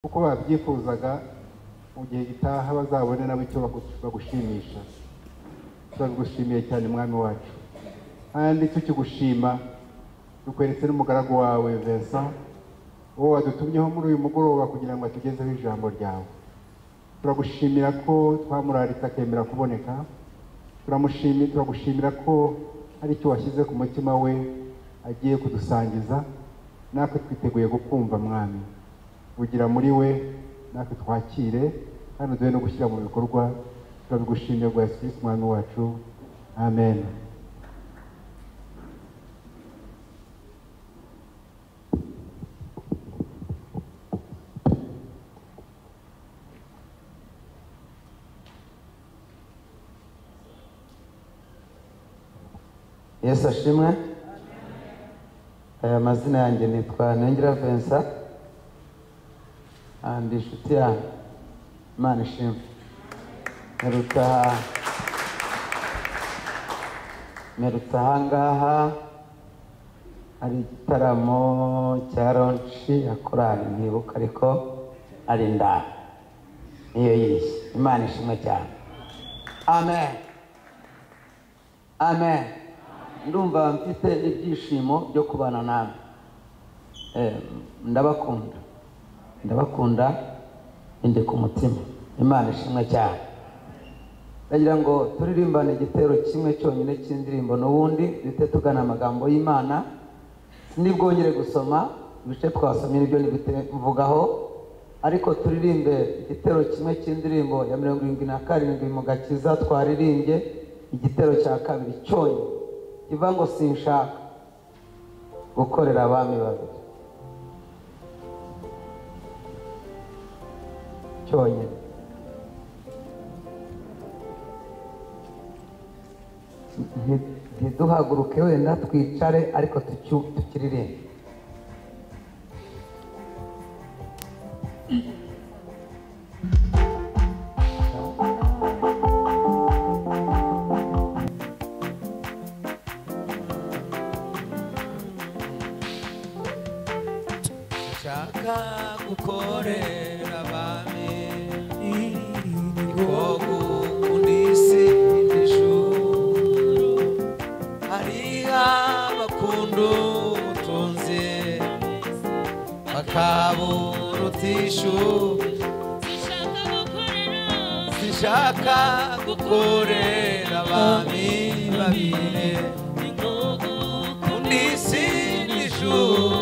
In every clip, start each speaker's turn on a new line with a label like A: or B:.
A: kuko babyifuzaga mu gihe gitaha bazabone nabo icyo bagushimisha. Turagushimiye cyane mwami wacu, kandi tukigushima dukweretse n'umugaragu wawe Vincent wowe wadutumyeho muri uyu mugoroba kugira ngo atugezeho ijambo ryawe. Turagushimira ko twamuraritse akemera kuboneka. Turagushimira ko hari icyo washyize ku mutima we agiye kudusangiza, natwe twiteguye gukumva mwami. Ugira muri we natwe twakire kandi duhe no gushyira mu bikorwa. Turabigushimiye bwa Yesu Kristo mwami wacu, amen.
B: Yesu ashimwe. Aya mazina yanjye nitwa Nengera Vincent, ndi inshuti ya Imana ishimwe. Mperutse ahangaha hari igitaramo cya ronshi ya korali ntibuka ariko ari ndara niyo yishye. Imana ishimwe cyane. Amen, amen. Ndumva mfite ibyishimo byo kubana namwe. Ndabakunda indi ku mutima. Imana ishimwe cyane. Ndagira ngo turirimbane igitero kimwe cyonyine cy'indirimbo n'ubundi bite tugana amagambo y'Imana. Sindibwongere gusoma ibice twasomye nibyo mvugaho, ariko turirimbe igitero kimwe cy'indirimbo ya 77 mu Gakiza twaririmbye igitero cya kabiri cyonyine kivuga ngo sinshaka gukorera abami babiri cyonyine. Ntiduhaguruke wenda twicare ariko tukiririmbe.
C: Shaka gukorera abami niko gukundisi n'ijuru. Hari abakunda ubutunzi bakaburutisha. Sinshaka gukorera abami babiri niko gukundisi n'ijuru.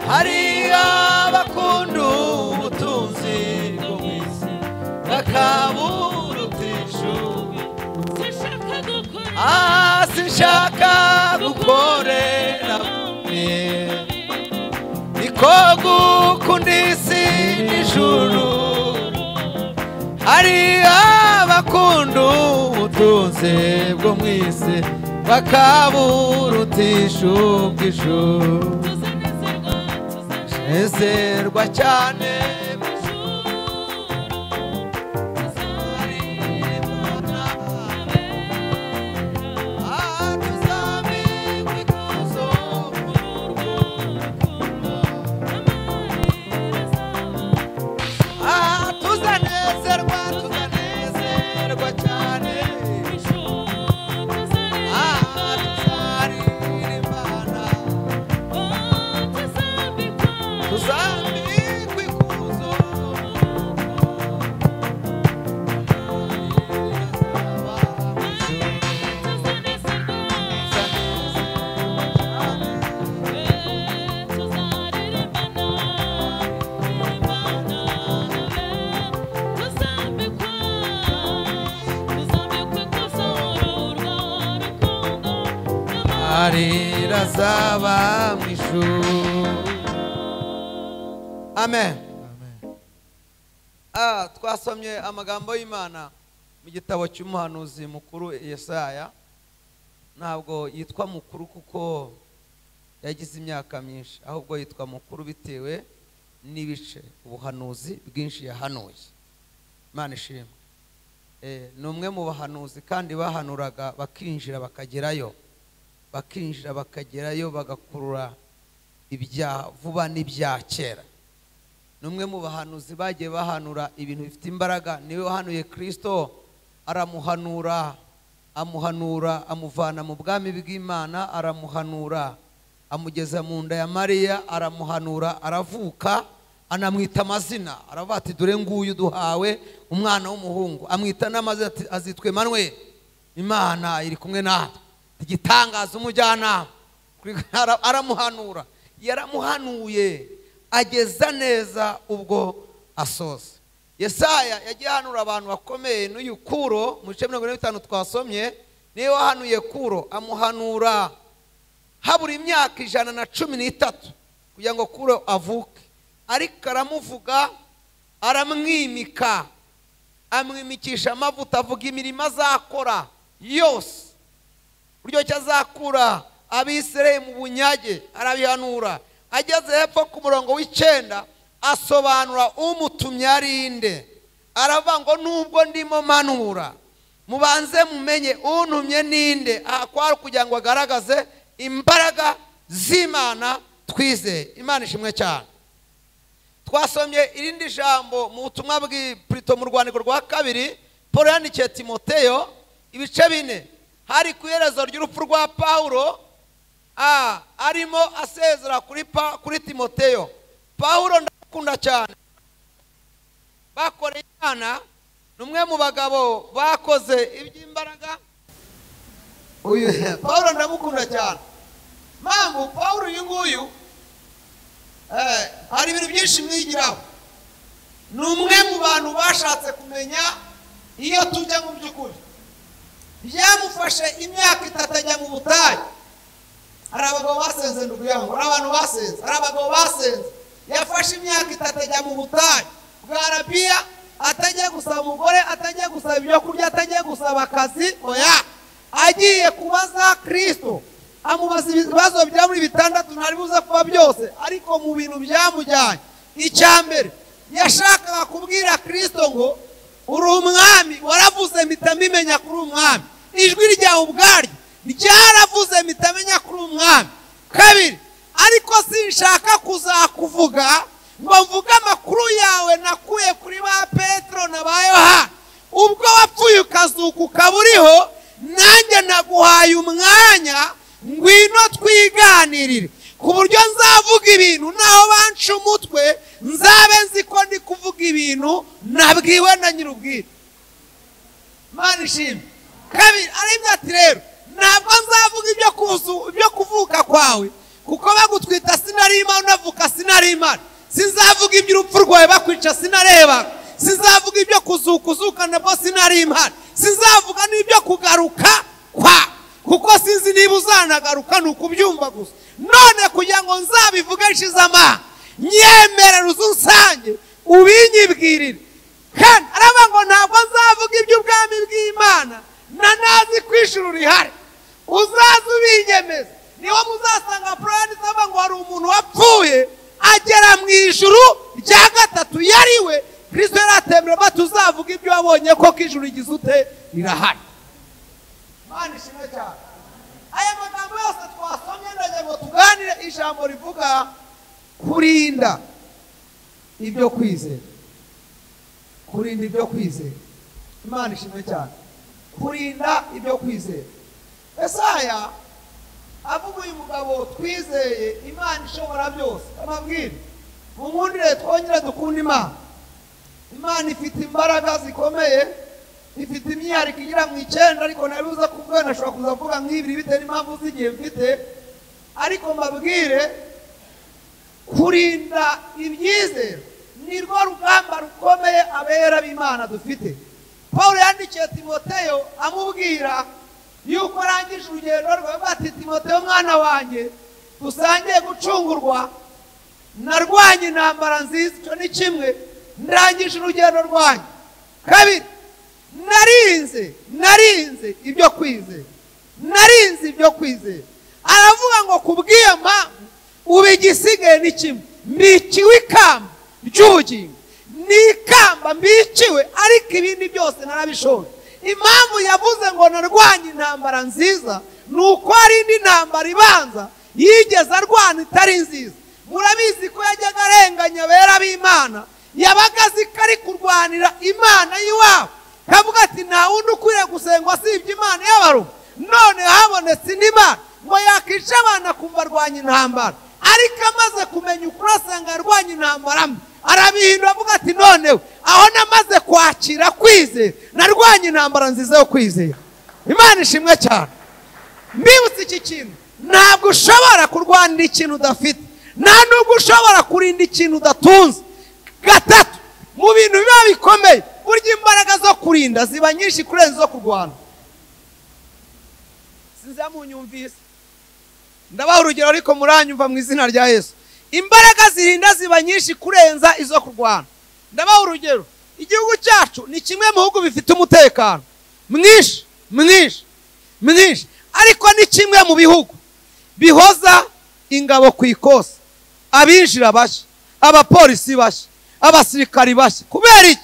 C: Hari abakunda ubutunzi bwo mu isi bakaburutisha. Sinshaka gukorera abami niko gukunda isi n'ijuru. Hari abakunda ubutunzi bwo mu isi bakaburutisha ubw'ijuru. Nezerwa cyane rizaba mu ijuru. Amen. Twasomye amagambo y'Imana mu gitabo cy'umuhanuzi mukuru Yesaya. Ntabwo yitwa mukuru kuko yagize imyaka myinshi, ahubwo yitwa mukuru bitewe n'ibice ubuhanuzi bwinshi yahanuye. Imana ishimwe. Ni umwe mu bahanuzi kandi bahanuraga bakinjira bakagerayo, bagakurura ibya vuba n'ibya kera. numwe mu bahanuzi bagiye bahanura ibintu bifite imbaraga. Niwe wahanuye Kristo, aramuhanura, amuvana mu bwami bw'Imana, aramuhanura amugeza mu nda ya Mariya, aramuhanura, aravuka, anamwita amazina, aravuga ati dore nguyu duhawe umwana w'umuhungu, amwita n'amazina azitwa Emmanuel, Imana iri kumwe natwe, igitangaza, umujyanama. Aramuhanura, yaramuhanuye ageza neza ubwo asoza. Yesaya yagiye ahanura abantu bakomeye, n'uyu Kuro mu bice 45 twasomye niwe wahanuye Kuro, amuhanura habura imyaka 113 kugira ngo Kuro avuke, ariko aramuvuga, aramwimika, amwimikisha amavuta, avuga imirimo azakora yose, buryo cyazakura Abisirayeli mu bunyage, arabihanura. Ageze hepfo ku murongo w'9 asobanura umutumye arinde, aravuga ngo nubwo ndimo manura mubanze mumenye untumye ninde. Kwari kugira ngo agaragaze imbaraga z'Imana twizeye. Imana ishimwe cyane. Twasomye irindi jambo mu butumwa bw'Prito mu rwandiko rwa 2 Paulo yandikiye Timoteyo ibice 4, hari ku iherezo ry'urupfu rwa Paulo, arimo asezera kuri Timoteyo. Paulo ndakunda cyane, bakoreye Imana, numwe mu bagabo bakoze iby'imbaraga. Uyu Paulo ndamukunda cyane. Mpamvu Paulo uyu nguyu hari ibintu byinshi mwigiraho. Ni umwe mu bantu bashatse kumenya iyo tujya mu by'ukuri. Byamufashe imyaka 3 ajya mu butayu. Hari abagabo basenze nduguyango, hari abantu basenze, hari abagabo basenze. Yafashe imyaka 3 ajya mu butayu bwa Arabiya, atajya gusaba umugore, atajya gusaba ibyo kurya, atajya gusaba akazi, oya, agiye kubaza Kristo. Amubaza ibibazo bya muri 6 ntari buza kuba byose, ariko mu bintu byamujyanye, icyambere yashakaga kubwira Kristo ngo uri umwami, waravuze mitamimenya kuri umwami, ijwi ryawe ubwaryo ryaravuze mitamenya kuri umwami. Kabiri, ariko sinshaka kuzakuvuga ngo mvuge amakuru yawe nakuye kuri ba Petro na ba Yohana, ubwo wapfuye ukazuka ukaba uriho, nanjye naguhaye umwanya ngwino twiganirire, ku buryo nzavuga ibintu naho banca umutwe nzabe nzi ko ndi kuvuga ibintu nabwiwe na nyir'ubwite. Imana ishimwe. Kabiri, aribyo ati rero ntabwo nzavuga ibyo kuvuka kwawe, kuko bagutwita sinari Imana, unavuka sinari Imana. Sinzavuga iby'urupfu rwawe bakwica sinareba, sinzavuga ibyo kuzuka nabwo sinari Imana, sinzavuga n'ibyo kugaruka kwa, kuko sinzi niba uzanagaruka, ni ukubyumva gusa. None kugira ngo nzabivuge nshize amanga, nyemerera uzunsange ubinyibwirire. Kandi aravuga ngo ntabwo nzavuga iby'ubwami bw'Imana nazi ko ijuru rihari, uzaza ubinyemeza. Niho muzasanga Purani saba ngo hari umuntu wapfuye agera mu ijuru rya 3 yariwe Kristo yaratemera, batuzavuga ibyo wabonye ko ijuru rigize ute rirahari. Imana ishimwe cyane. Aya magambo yose twasomye ndaje ngo tuganire ijambo rivuga kurinda ibyo kwizera. Kurinda ibyo kwizera. Imana ishimwe cyane. Kurinda ibyo kwizera. Yesaya avuga uyu mugabo twizeye Imana ishobora byose, amabwire mumundire twongere dukunda Imana. Imana ifite imbaraga zikomeye, ifite imyihariko igira mu 9, ariko nabibuza kuvuga, nashobora kuzavuga nk'ibiri bitewe n'impamvu z'igihe mfite. Ariko mbabwire, kurinda ibyizero nirwo rugamba rukomeye abera b'Imana dufite. Paulo yandikiye Timoteyo amubwira yuko arangije urugendo rwe, bati Timoteyo mwana wanjye, dusangiye gucungurwa, narwanye intambara nziza, cyo ni kimwe, ndangije urugendo rwanjye. Kabiri, narinze ibyo kwizera, narinze ibyo kwizera. Aravuga ngo kubwiyo mpamvu ubigisigaye ni kimwe, mbikiwe ikamba ry'ubugingo, ni ikamba mbikiwe, ariko ibindi byose narabishoboye. Impamvu yavuze ngo narwanye intambara nziza, nuko hari indi ntambara ibanza yigeze arwana itari nziza. murabizi ko yajyaga arenganya abera b'Imana, yabaga azi ko ari kurwanira Imana y'iwabo, kavuga ati nta wundi ukwiriye gusengwa asibye Imana y'Abaroma. None habonetse indi Mana ngo yakica abana kumva arwanya intambara, ariko amaze kumenya ukuri asanga arwanya intambara mbi, arabihindura avuga ati noneho aho namaze kwakira kwizera narwanya intambara nziza yo kwizera. Imana ishimwe cyane. Mbibutse iki kintu, ntabwo ushobora kurwanira ikintu udafite, nta nubwo ushobora kurinda ikintu udatunze. Gatatu, mu bintu biba bikomeye burya imbaraga zo kurinda ziba nyinshi kurenza izo kurwana. Sinzamunyumvise, ndabaha urugero ariko muranyumva mu izina rya Yesu. Imbaraga zirinda ziba nyinshi kurenza izo kurwana. Ndabaha urugero, igihugu cyacu ni kimwe mu bihugu bifite umutekano mwinshi, ariko ni kimwe mu bihugu bihoza ingabo ku ikosa, abinjira bashya, abapolisi bashya, abasirikari bashya. Kubera iki?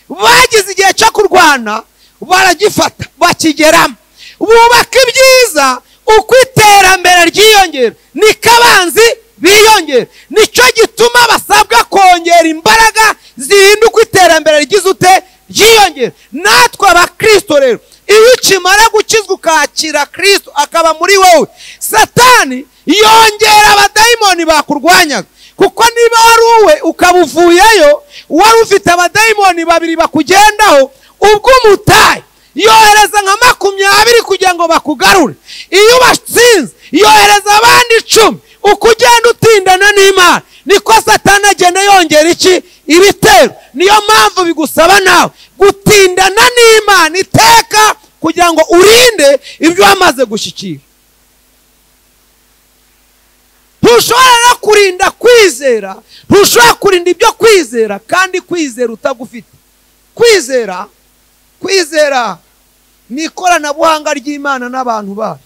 C: Bagize igihe cyo kurwana, baragifata bakigeramo, bubaka ibyiza. Uko iterambere ryiyongera niko abanzi biyongera. Nicyo gituma basabwa kongera imbaraga zirinda uko iterambere rigize ute ryiyongera. Natwe abakristo rero, iyo ukimara gukizwa ukakira Kristo akaba muri wowe, Satani yongera abadayimoni bakurwanyaga. Kuko niba wari uwe ukaba uvuyeyo, wari ufite abadayimoni babiri bakugendaho, ubwo umutaye yohereza nka 20 kugira ngo bakugarure. Iyo ubashinze yohereza abandi 10. Uko ugenda utindana n'Imana niko Satani agenda yongera iki? Ibitero. Niyo mpamvu bigusaba nawe gutindana n'Imana iteka kugira ngo urinde ibyo wamaze gushyikira. Ntushobora no kurinda kwizera, ntushobora kurinda ibyo kwizera kandi kwizera utagufite. Kwizera ni ikoranabuhanga ry'Imana n'abantu bayo.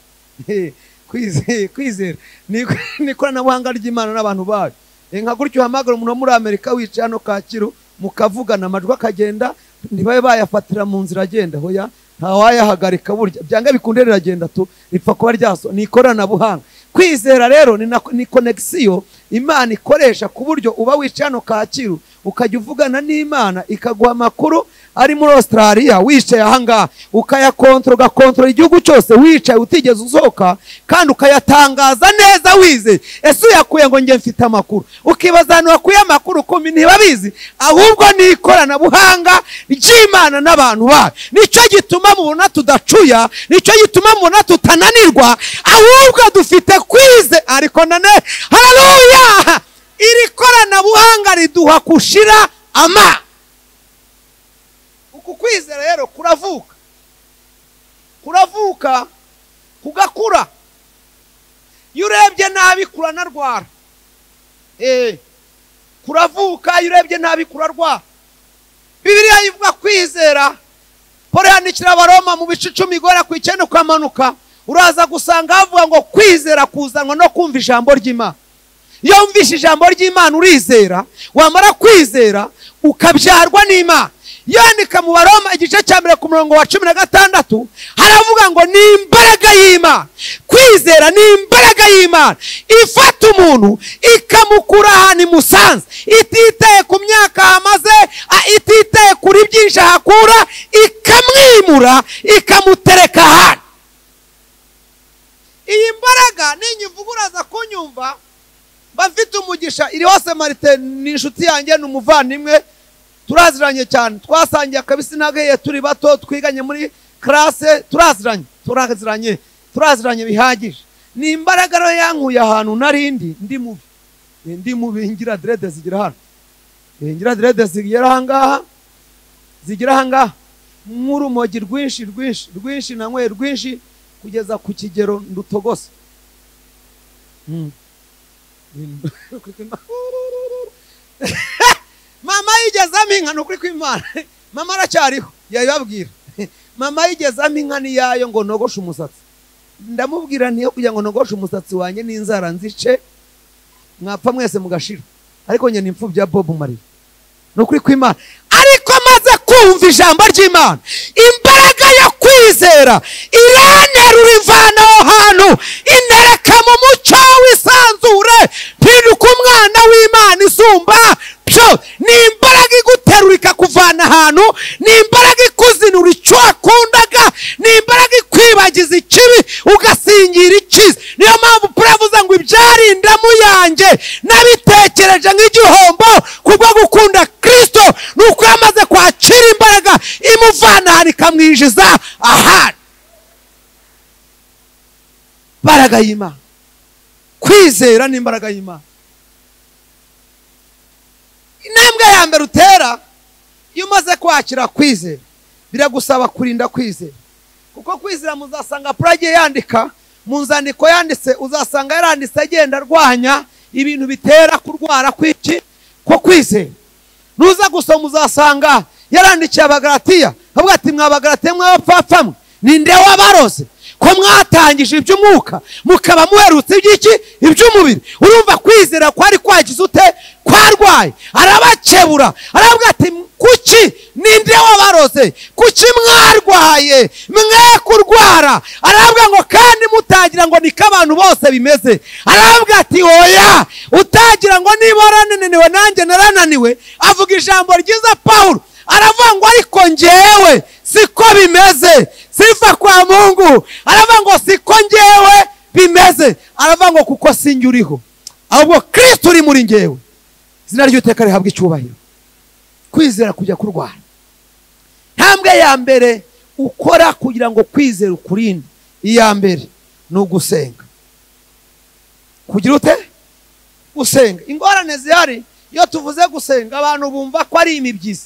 C: Kwizera ni ikoranabuhanga ry'Imana n'abantu bayo. Nka gutyo uhamagara umuntu muri Amerika wicaye hano Kacyiru, mukavugana amajwi akagenda, ntibabe bayafatira mu nzira agenda. Hoya ntawayahagarika, burya byanga bikunde riragenda tu, ripfa kuba ryaso. Ni ikoranabuhanga. Kwizera rero ni connection Imana ikoresha ku buryo uba wicaye hano Kacyiru ukajya uvugana n'Imana ikaguha amakuru ari muri Australia wicaye ahangaha, ugakontrola igihugu cyose wicaye utigeze usohoka, kandi ukayatangaza neza wize. Ese yakuye ngo nge mfite amakuru, ukibaza hano wakuye amakuru kumi ntibabizi, ahubwo ni ikoranabuhanga ry'Imana n'abantu bayo. Nicyo gituma mubona tudacuya, nicyo gituma mubona tutananirwa, ahubwo dufite kwize. Ariko nane haleluya, iri koranabuhanga riduha kushira ama. Uku kwizera rero kuravuka kugakura. Iyo urebye nabi kuranarwara. Kuravuka iyo urebye nabi kurarwara. Bibiliya ivuga kwizera, Pawulo yandikira Abaroma mu bice 10 igora ku 9 ukamanuka, uraza gusanga havuga ngo kwizera kuzanwa no kumva ijambo ry'Imana. Iyo wumvishe ijambo ry'Imana urizera, wamara kwizera ukabyarwa n'Imana. Yandika mu Baroma igice cya 1 ku murongo wa 16 haravuga ngo ni imbaraga y'Imana. Kwizera ni imbaraga y'Imana ifata umuntu ikamukura ahantu imusanze, ititaye ku myaka amaze, ititaye kuri byinshi ahakura, ikamwimura ikamutereka ahantu. Iyi mbaraga ninyivuga uraza kunyumva, bafite umugisha. Iri hose Marite ni inshuti yanjye, n'umuvandimwe, turaziranye cyane, twasangiye akabisi nageye turi bato, twiganye muri classe, turaziranye bihagije. Ni imbaraga rero yankuye ahantu narindi ndi mubi ngira dread zigira hano, ngira dread zigira ahangaha, nk'urumogi rwinshi nankwe rwinshi kugeza ku kigero ndutogose. Mama yigezamo inka n'ukuri kw'Imana. Mama aracyariho yababwira. Mama yigezamo inka ni yayo ngo nogoshe umusatsi. Ndamubwira ntiyo kugira ngo nogoshe umusatsi wanjye n'inzara nzice, mwapfa mwese mugashira. Ariko nye nimfubye ya Bob Marley. N'ukuri kw'Imana. Ariko maze kumva ijambo ry'Imana, imbaraga yo kwizera iranterura imvana aho hantu, intereka mu mucyo w'isanzure, ntiruka
D: kuko umwana w'Imana isumba byo ni imbaraga iguterura ikakuvana ahantu, ni imbaraga ikuzinura icyo wakundaga, ni imbaraga ikwibagiza ikibi ugasingira icyiza. niyo mpamvu puravuze ngo ibyari indamu yanjye nabitekereje nk'igihombo kubwo gukunda Kristo, nuko yamaze kwakira imbaraga imuvana ahantu ikamwinjiza ahandi. Imbaraga y'Imana, kwizera n'imbaraga y'Imana. Intambwe ya mbere utera iyo umaze kwakira kwizera, biragusaba kurinda kwizera, kuko kwizera muzasanga Purage yandika mu nzandiko yanditse, uzasanga yaranditse agenda arwanya ibintu bitera kurwara kw'iki ko kwizera. Nuza gusoma uzasanga yarandikiye Abagalatiya avuga ati mw'Abagalatiya mw'abapfapfa mwe, ninde wabaroze ko mwatangije iby'umwuka mukaba muherutse iby'iki iby'umubiri? Urumva kwizera kwari kwagize ute? Kwarwaye. Arabakebura aravuga ati kuki ninde wabaroze, kuki mwarwaye mwe kurwara? Aravuga ngo kandi mutagira ngo niko abantu bose bimeze. Aravuga ati oya, utagira ngo niba warananiwe nanjye narananiwe. Avuga ijambo ryiza Pawulo, aravuga ngo ariko njyewe siko bimeze, siva kwa Mungu. Aravuga ngo siko njyewe bimeze, aravuga ngo kuko sinjye uriho ahubwo Kristo uri muri njyewe. Izina ry'Uwiteka rihabwa icyubahiro. Kwizera kujya kurwara. Ntambwe ya mbere ukora kugira ngo kwizera ukurinde, iya mbere ni ugusenga. Kugira ute? Gusenga. Ingorane zihari iyo tuvuze gusenga, abantu bumva ko ari imibyizi.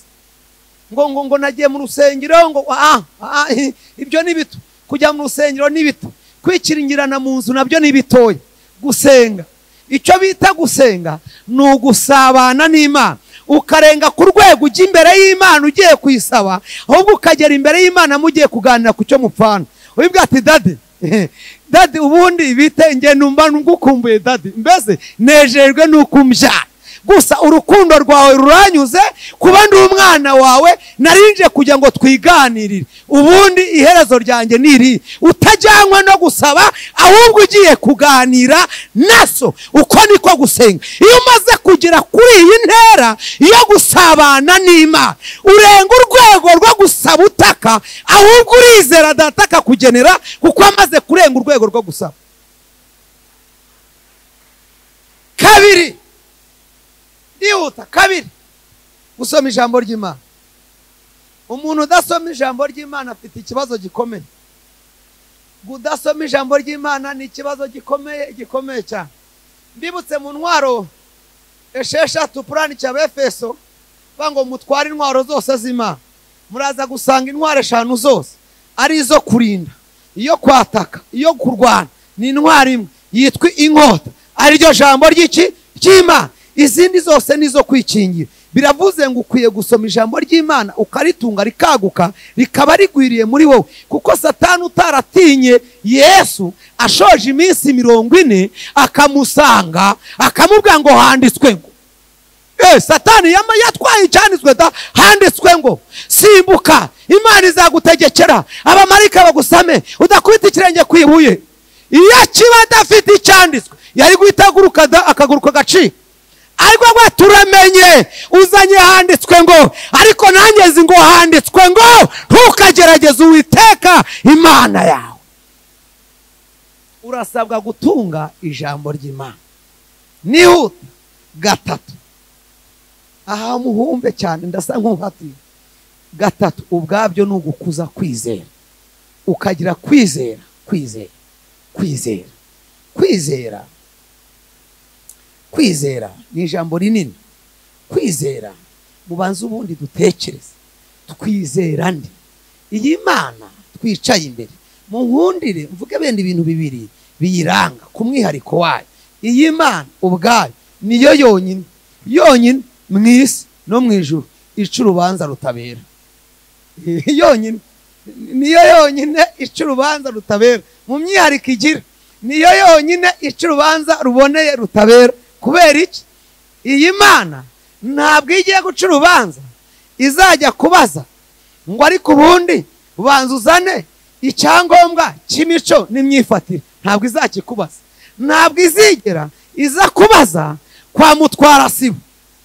D: Ngo nagiye mu rusengero, ngo ibyo ni bito. Kujya mu rusengero ni bito, kwikiringirana mu nzu nabyo ni bitoya. Gusenga, icyo bita gusenga ni ugusabana n'Imana, ukarenga ku rwego ujya imbere y'Imana ugiye kuyisaba, ahubwo ukagera imbere y'Imana mugiye kuganira ku cyo mupfana. Wibwa ati dadi ubundi bite nge numva ngukumbuye dadi, mbese nejejwe nuko umbyara. Gusa urukundo rwawe ruranyuze kuba ndi umwana wawe, narinje kujya ngo twiganirire. Ubundi iherezo ryanjye niri utajyanywe no gusaba, ahubwo ugiye kuganira naso. Uko niko gusenga. Iyo umaze kugera kuri iyi ntera iyo gusabana n'Imana, urenga urwego rwo gusaba utaka, ahubwo urizera Data akakugenera, kuko amaze kurenga urwego rwo gusaba. Kabiri, kabiri, gusoma ijambo ry'Imana. Umuntu udasoma ijambo ry'Imana afite ikibazo gikomeye. Kudasoma ijambo ry'Imana ni ikibazo gikomeye cyane. Mbibutse mu ntwaro 6 Purani cy'Abefeso bango mutware intwaro zose z'Imana. Muraza gusanga intwaro 5 zose ari izo kurinda, iyo kwataka, iyo kurwana. Ni intwaro imwe yitwa inkota, ari ryo jambo ry'iki cy'Imana. Izindi zose nizo kwikingira. Biravuze ngo ukwiye gusoma ijambo ry'Imana ukaritunga rikaguka, rikaba rigwiriye muri wowe. Kuko Satani utaratinye Yesu ashoje iminsi 40 akamusanga akamubwira ngo handitswe ngo, Satani yatwaye icyanditswe handitswe ngo simbuka, Imana izagutegekera, abamarika bagusame, udakubita ikirenge kwibuye. Iyo kiba adafite icyanditswe yari guhitaguruka akaguruka gacika. Ariko ngo turamenye uzanye handitswe ngo, ariko nanjye nzi ngo handitswe ngo ntukagerageze Uwiteka Imana yawe. Urasabwa gutunga ijambo ry'Imana. Nihuta gatatu, aha muhumbe cyane ndasa nk'uhati. Gatatu ubwabyo ni ugukuza kwizera, ukagira kwizera. Kwizera ni ijambo rinini. Kwizera mubanza ubundi dutekereze, twizera nde? Iyi Mana twicaye imbere, munkundire mvuge bende ibintu bibiri biyiranga ku mwihariko wayo. Iyi Mana ubwayo niyo yonyine mw'isi no mwijuru ica urubanza rutabera. Yonyine niyo yonyine ica urubanza rutabera. Mu myihariko igira niyo yonyine ica urubanza ruboneye rutabera. Kubera iki? Iyi Mana ntabwo igiye guca urubanza izajya kubaza ngo ariko ubundi ubanza uzane icyangombwa cy'imico n'imyifatire. Ntabwo izakikubaza, ntabwo izigera iza kubaza kwa mutwara sibo,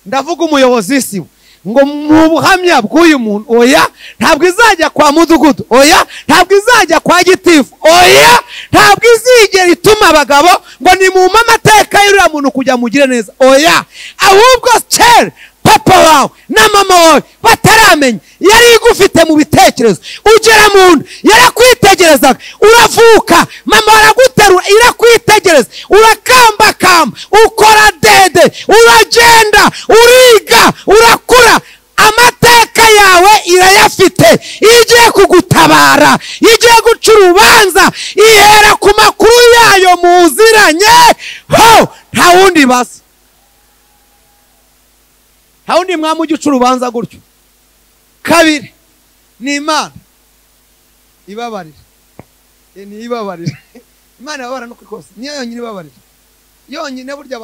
D: ndavuga umuyobozi w'isibo, ngo mu buhamya bw'uyu muntu, oya ntabwo izajya kwa mudugudu, oya ntabwo izajya kwa gitifu, oya ntabwo izigera ituma abagabo ngo ni mu amateka y'uriya muntu kujya mugire neza, oya ahubwo kera papa wawe na mama wawe bataramenya yari igufite mu bitekerezo, ugera mu nda yarakwitegerezaga, uravuka mama araguterura irakwitegereza, urakambakamba, ukora dede, uragenda, uriga, urakura, amateka yawe irayafite, igiye kugutabara, igiye guca urubanza, ihera ku makuru yayo muziranye, ho nta wundi basa, nta wundi mwami ujya uca urubanza gutyo. Kabiri ni Imana ibabarira, ni ibabarira, Imana ibabara no kwikosa, niyo yonyine ibabarira yonyine. Burya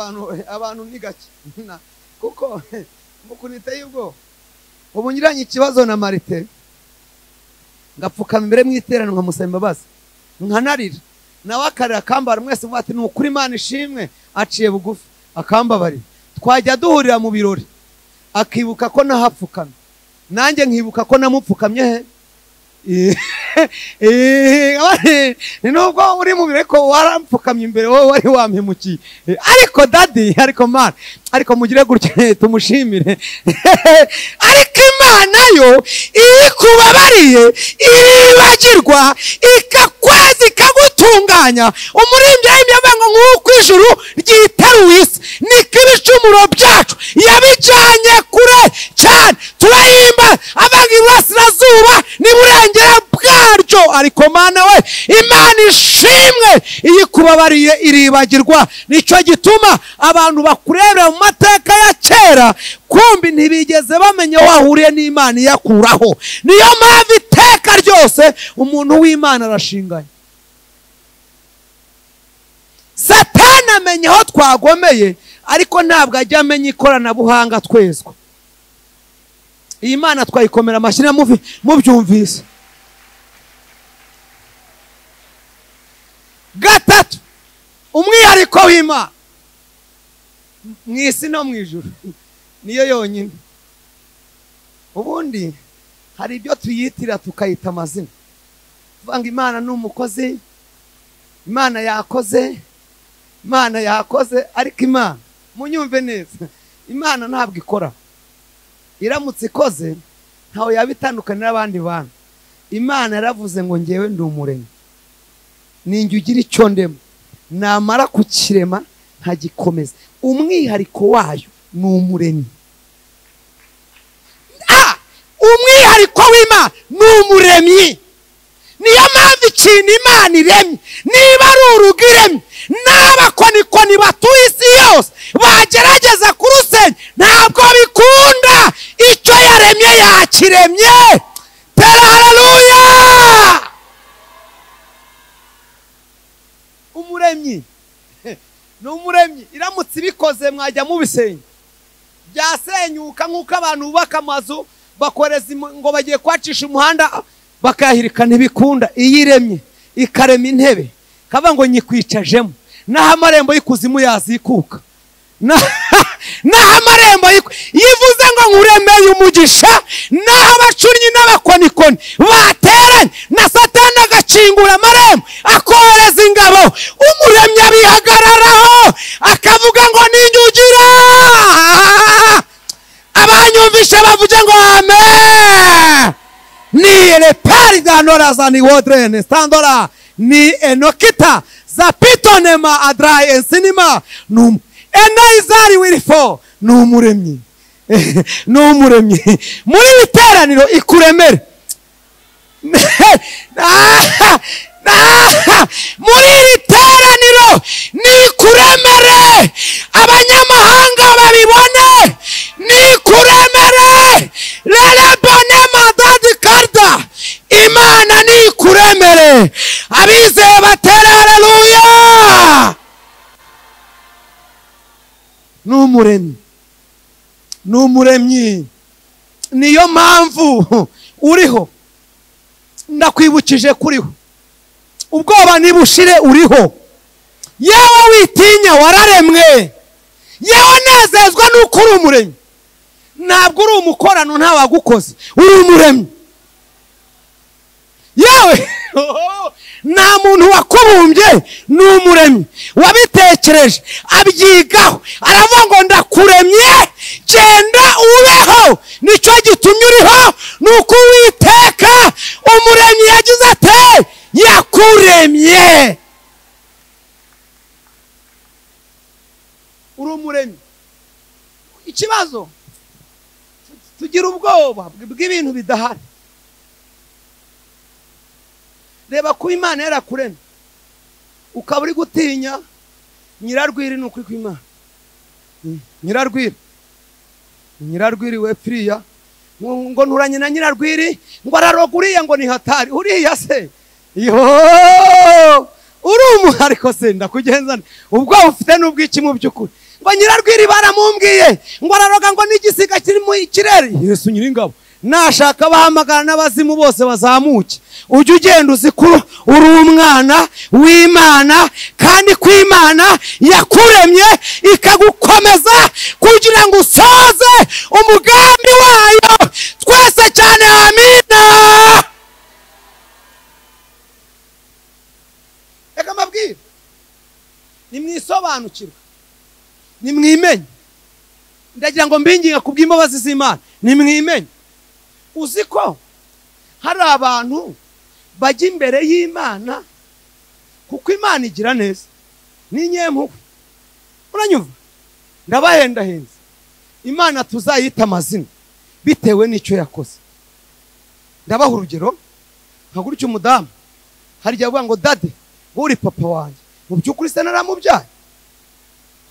D: abantu ni gake kuko mukuniteye ubwo ubu nyiranye ikibazo na Marite, ngapfukama imbere mw'iteraniro nkamusaba imbabazi, nkanarira nawe akarira akambara, mwese muvuga ati ni ukuri Imana ishimwe, aciye bugufi akambabarira. Twajya duhurira mu birori akibuka ko nahapfukamye, nanjye nkibuka ko namupfukamye nubwo uri mu birori ko warampfukamye imbere, wowe wari wampemukiye, ariko dadi, ariko Mana, ariko mugire gutya tumushimire ariko Imana yo iyo ikubabariye iribagirwa, ikakweza, ikagutunganya. Umuririmbyi yavuga ngo nk'uko ijuru ryiteruye isi, niko ibicumuro byacu yabijyanye kure cyane, turahimba avuga iburasirazuba n'iburengera bwaryo. Ariko Mana we, Imana ishimwe, iyo ikubabariye iribagirwa. Nicyo gituma abantu bakurebera mu mateka ya kera, kumbi ntibigeze bamenya wahuriye n'Imana iyakuraho. Niyo mpamvu iteka ryose umuntu w'Imana arashinganye. Satani amenya aho twagomeye, ariko ntabwo ajya amenya ikoranabuhanga twezwa. Iyi Mana twayikomera amashyi mubyumvise. Gatatu, umwihariko w'Imana mu isi no mu ijuru niyo yonyine. Ubundi hari ibyo tuyitira tukayita amazina, tuvuga ngo Imana ni umukozi, Imana yakoze, Imana yakoze. Ariko Imana, munyumve neza, Imana ntabwo ikora. Iramutse ikoze ntawe yabitandukana n'abandi bantu. Imana yaravuze ngo ngewe ndi umuremyi, ninjye ugira icyo ndema, namara kukirema nkagikomeza. Umwihariko wayo ni umuremyi. Umwihariko w'Imana ni umuremyi. Niyo mpamvu ikintu Imana iremye, niba ari urugo iremye, n'abakonikoni batuye isi yose bagerageza kurusenya, ntabwo bikunda. Icyo yaremye yakiremye. Tera haleluya. Umuremyi ni umuremyi. Iramutse ibikoze mwajya mubisenya, byasenyuka nk'uko abantu bubaka amazu bakoreza ngo bagiye kwacisha umuhanda bakahirika, ntibikunda. Iyo iremye ikarema intebe, kava ngo nyikwicajemo, naho amarembo y'ikuzimu yazikuka, naho amarembo yivuze ngo nkuremeye umugisha, naho abacunyi n'abakonikoni bateranye na Satani agakingura amarembo akohereza ingabo, umuremyi abihagararaho akavuga ngo ninjye ugira. Abanyumvishe bavuge ngo amen. Ni le pari da nora za ni wodrene standora ni enokita za pitonema adrai ensinima num enaizari wirifo n'umuremyi n'umuremyi muri biteraniro ikuremere muri biteraniro nikuremere, abanyamahanga babibone, nikuremere. Lele bone madadi karda, Imana nikuremere. Abizeye batera haleluya. N'umuremyi, n'umuremyi. Niyo mpamvu uriho, ndakwibukije kuriho, ubwoba nibushire uriho. Yewe witinya, wararemwe. yewe nezezwa nuko uri umuremyi, ntabwo uri umukorano nta wagukoze, uri umuremyi. yewe nta muntu wakubumbye, ni umuremyi wabitekereje abyigaho, aravuga ngo ndakuremye genda ubeho, nicyo gitumye uriho, nuko Uwiteka umuremyi yagize ate yakuremye. uri umuremyi. Ikibazo tugira ubwoba bw'ibintu bidahari. Reba ko Imana yarakuremye ukaba uri gutinya nyirarwiri, ni ukuri kw'Imana. nyirarwiri we firiya ngo nturanye na nyirarwiri ngo araroga uriya ngo ni hatari, uriya se uri umuntu, ariko se ndakugenzana ubwo ufite n'ubwiki mu by'ukuri. ngo nyirarwiri baramumbwiye ngo araroga ngo n'igisiga kiri mu kirere. Yesu Nyiringabo nashaka bahamagara n'abazimu bose bazamuke, ujye ugenda uzi ko uri umwana w'Imana, kandi ko Imana yakuremye ikagukomeza kugira ngo usoze umugambi wayo. Twese cyane amina. Reka mbabwire, nimwisobanukirwe, nimwimenye. Ndagira ngo mbinginga ku bw'imbabazi z'Imana, nimwimenye. Uzi ko hari abantu bajya imbere y'Imana kuko Imana igira neza, ni nyempuhwe. Uranyumva? Ndabahendahenze. Imana tuzayita amazina bitewe n'icyo yakoze. Ndabaha urugero, nka gutyo umudamu harya avuga ngo dade uri papa wanjye, mu by'ukuri se naramubyaye?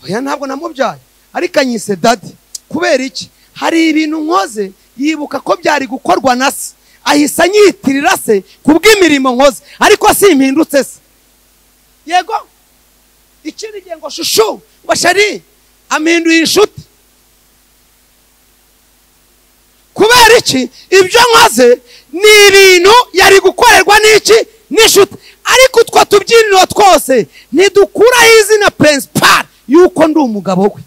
D: Oya, ntabwo namubyaye, ariko anyise dade. Kubera iki? Hari ibintu nkoze yibuka ko byari gukorwa na se, ahise anyitirira se kubw'imirimo nkoze, ariko simpindutse se. Yego ikindi gihe ngo shushu ngo shari ampinduye inshuti. Kubera iki? Ibyo nkoze ni ibintu yari gukorerwa n'iki? N'inshuti. Ariko utwo tubyiniro twose ntidukuraho izina principal yuko ndi umugabo we.